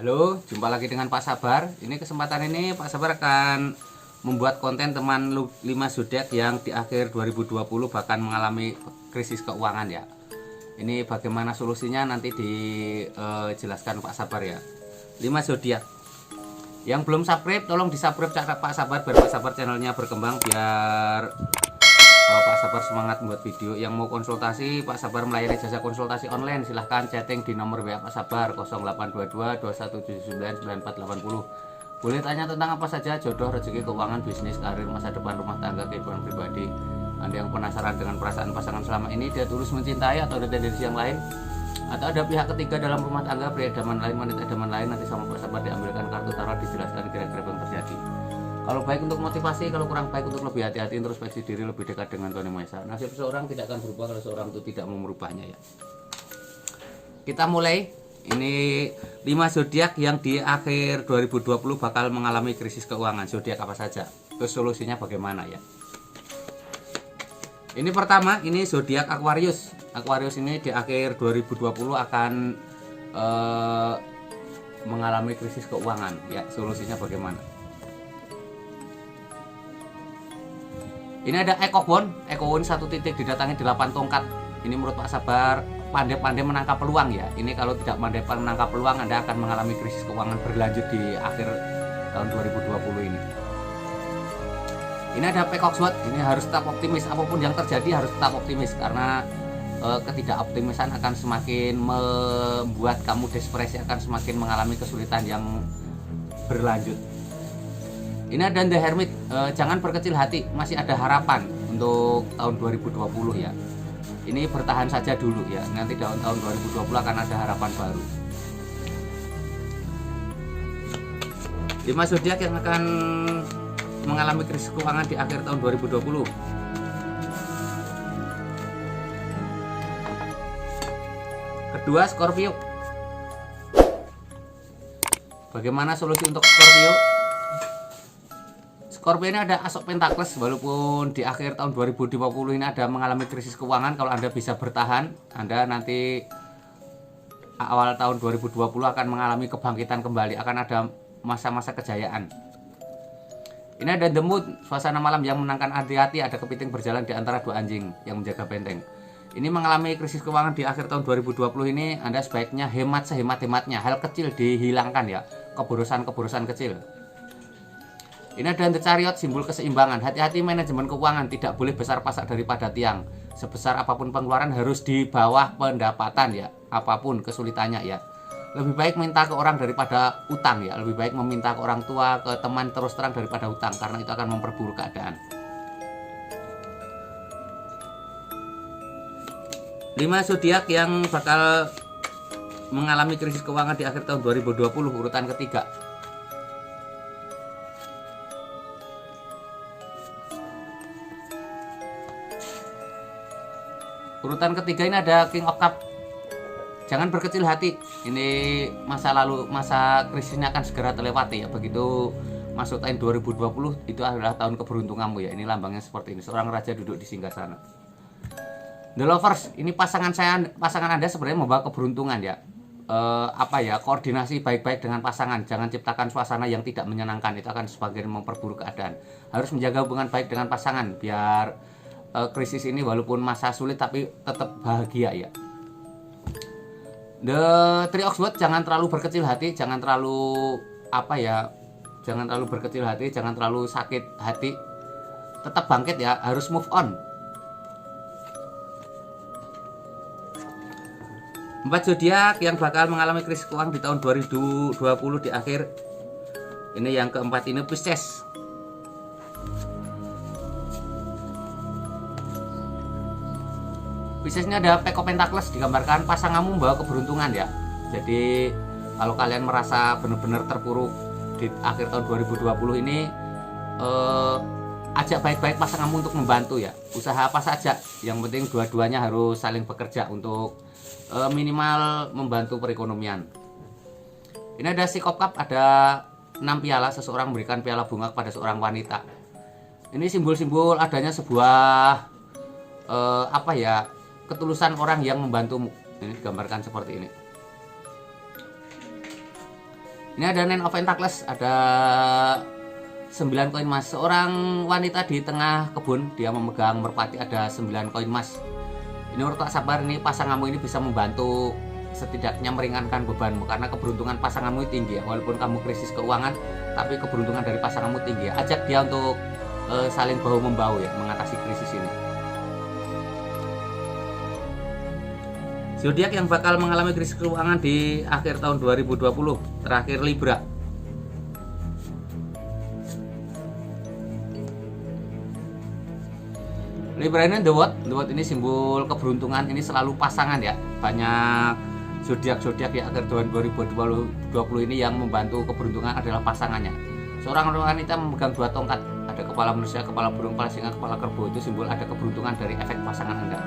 Halo, jumpa lagi dengan Pak Sabar. Ini kesempatan ini Pak Sabar akan membuat konten teman 5 zodiak yang di akhir 2020 bahkan mengalami krisis keuangan ya. Ini bagaimana solusinya nanti dijelaskan Pak Sabar ya. 5 zodiak. Yang belum subscribe tolong di-subscribe Pak Sabar biar Pak Sabar channelnya berkembang, biar Pak Sabar semangat membuat video. Yang mau konsultasi, Pak Sabar melayani jasa konsultasi online. Silahkan chatting di nomor WA Pak Sabar 0822 2179 9480. Boleh tanya tentang apa saja, jodoh, rezeki, keuangan, bisnis, karir, masa depan, rumah tangga, kehidupan pribadi. Anda yang penasaran dengan perasaan pasangan selama ini, dia tulus mencintai atau ada tendensi yang lain, atau ada pihak ketiga dalam rumah tangga, pria idaman lain, wanita idaman lain, nanti sama Pak Sabar diambilkan kartu tarot, dijelaskan kira-kira yang terjadi. Kalau baik untuk motivasi, kalau kurang baik untuk lebih hati-hati, introspeksi diri, lebih dekat dengan Tuhan Yang Maha Esa. Nasib seseorang tidak akan berubah kalau seorang itu tidak mau merubahnya ya. Kita mulai. Ini 5 zodiak yang di akhir 2020 bakal mengalami krisis keuangan. Zodiak apa saja? Terus solusinya bagaimana ya? Ini pertama, ini zodiak Aquarius. Aquarius ini di akhir 2020 akan mengalami krisis keuangan ya. Solusinya bagaimana? Ini ada Ekowon 1 titik didatangi 8 tongkat. Ini menurut Pak Sabar pandai-pandai menangkap peluang ya. Ini kalau tidak pandai menangkap peluang, Anda akan mengalami krisis keuangan berlanjut di akhir tahun 2020 ini. Ini ada Pekokswot, ini harus tetap optimis, apapun yang terjadi harus tetap optimis, karena ketidakoptimisan akan semakin membuat kamu depresi, akan semakin mengalami kesulitan yang berlanjut. Ini ada The Hermit, jangan berkecil hati, masih ada harapan untuk tahun 2020 ya. Ini bertahan saja dulu ya, nanti tahun 2020 akan ada harapan baru. 5 zodiak yang akan mengalami krisis keuangan di akhir tahun 2020. Kedua, Scorpio. Bagaimana solusi untuk Scorpio? Scorpio ini ada Asok Pentakles, walaupun di akhir tahun 2020 ini ada mengalami krisis keuangan. Kalau Anda bisa bertahan, Anda nanti awal tahun 2020 akan mengalami kebangkitan kembali, akan ada masa-masa kejayaan. Ini ada The Moon, suasana malam yang menenangkan hati-hati, ada kepiting berjalan di antara 2 anjing yang menjaga benteng. Ini mengalami krisis keuangan di akhir tahun 2020 ini, Anda sebaiknya hemat sehemat-hematnya, hal kecil dihilangkan ya, kebodosan-kebodosan kecil. Ini ada The Chariot, simbol keseimbangan. Hati-hati manajemen keuangan, tidak boleh besar pasak daripada tiang. Sebesar apapun pengeluaran harus di bawah pendapatan ya, apapun kesulitannya ya. Lebih baik minta ke orang daripada utang ya. Lebih baik meminta ke orang tua, ke teman terus terang daripada utang, karena itu akan memperburuk keadaan. 5 zodiak yang bakal mengalami krisis keuangan di akhir tahun 2020, urutan ketiga. Urutan ketiga ini ada King of Cup. Jangan berkecil hati. Ini masa lalu, masa krisisnya akan segera terlewati ya. Begitu masuk tahun 2020, itu adalah tahun keberuntunganmu ya. Ini lambangnya seperti ini. Seorang raja duduk di singgasana. The Lovers, ini pasangan Anda sebenarnya membawa keberuntungan ya. Koordinasi baik-baik dengan pasangan. Jangan ciptakan suasana yang tidak menyenangkan. Itu akan sebagian memperburuk keadaan. Harus menjaga hubungan baik dengan pasangan biar krisis ini walaupun masa sulit tapi tetap bahagia ya. The Three of Swords, jangan terlalu berkecil hati, jangan terlalu berkecil hati, jangan terlalu sakit hati, tetap bangkit ya, harus move on. 4 zodiak yang bakal mengalami krisis keuangan di tahun 2020 di akhir. Ini yang keempat, ini Pisces. Pisces ini ada Pack of Pentacles, digambarkan pasanganmu membawa keberuntungan ya. Jadi kalau kalian merasa benar-benar terpuruk di akhir tahun 2020 ini, ajak baik-baik pasanganmu untuk membantu ya. Usaha apa saja, yang penting dua-duanya harus saling bekerja untuk minimal membantu perekonomian. Ini ada Six of Cups, ada 6 piala, seseorang memberikan piala bunga kepada seorang wanita. Ini simbol-simbol adanya sebuah ketulusan orang yang membantumu. Ini digambarkan seperti ini. Ini ada Nine of Pentacles, ada 9 koin emas. Seorang wanita di tengah kebun, dia memegang merpati, ada 9 koin emas. Ini menurut Pak Sabar, ini pasanganmu ini bisa membantu setidaknya meringankan bebanmu, karena keberuntungan pasanganmu tinggi ya. Walaupun kamu krisis keuangan, tapi keberuntungan dari pasanganmu tinggi ya. Ajak dia untuk saling bahu membahu ya, mengatasi krisis ini. Zodiak yang bakal mengalami krisis keuangan di akhir tahun 2020, terakhir Libra. Libra ini The World ini simbol keberuntungan, ini selalu pasangan ya. Banyak zodiak-zodiak di akhir tahun 2020 ini yang membantu keberuntungan adalah pasangannya. Seorang wanita memegang 2 tongkat, ada kepala manusia, kepala burung, kepala singa, kepala kerbau, itu simbol ada keberuntungan dari efek pasangan Anda.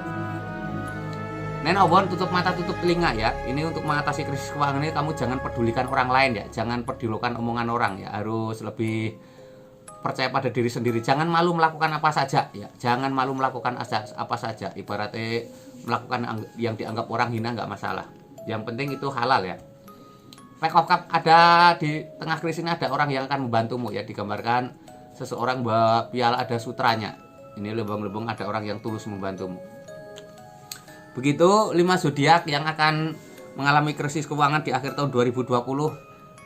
Nine of Wands, tutup mata, tutup telinga ya. Ini untuk mengatasi krisis keuangan ini kamu jangan pedulikan orang lain ya, jangan pedulikan omongan orang ya, harus lebih percaya pada diri sendiri. Jangan malu melakukan apa saja ya, jangan malu melakukan apa saja. Ibaratnya melakukan yang dianggap orang hina nggak masalah, yang penting itu halal ya. Pack of Cup, ada di tengah krisis ini ada orang yang akan membantumu ya, digambarkan seseorang bawa piala, ada sutranya. Ini lembong-lembong, ada orang yang tulus membantumu. Begitu 5 zodiak yang akan mengalami krisis keuangan di akhir tahun 2020,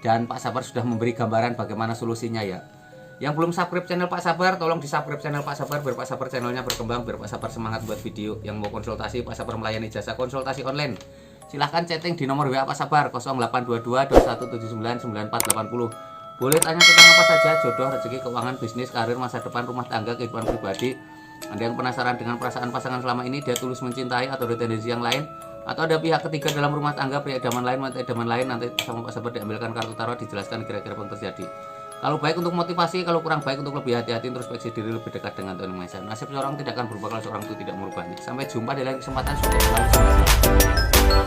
dan Pak Sabar sudah memberi gambaran bagaimana solusinya ya. Yang belum subscribe channel Pak Sabar, tolong di subscribe channel Pak Sabar biar Pak Sabar channelnya berkembang, biar Pak Sabar semangat buat video. Yang mau konsultasi, Pak Sabar melayani jasa konsultasi online. Silahkan chatting di nomor WA Pak Sabar 0822 2179 9480. Boleh tanya tentang apa saja, jodoh, rezeki, keuangan, bisnis, karir, masa depan, rumah tangga, kehidupan pribadi. Anda yang penasaran dengan perasaan pasangan selama ini, dia tulus mencintai atau ada tendensi yang lain, atau ada pihak ketiga dalam rumah tangga, pria idaman lain, wanita idaman lain, nanti sama Pak Sabar diambilkan kartu tarot, dijelaskan kira-kira apa yang terjadi. Kalau baik untuk motivasi, kalau kurang baik untuk lebih hati-hati, introspeksi diri, lebih dekat dengan Tuhan Maha Esa. Nasib seorang tidak akan berubah kalau seorang itu tidak merubahnya. Sampai jumpa di lain kesempatan. Sudah selalu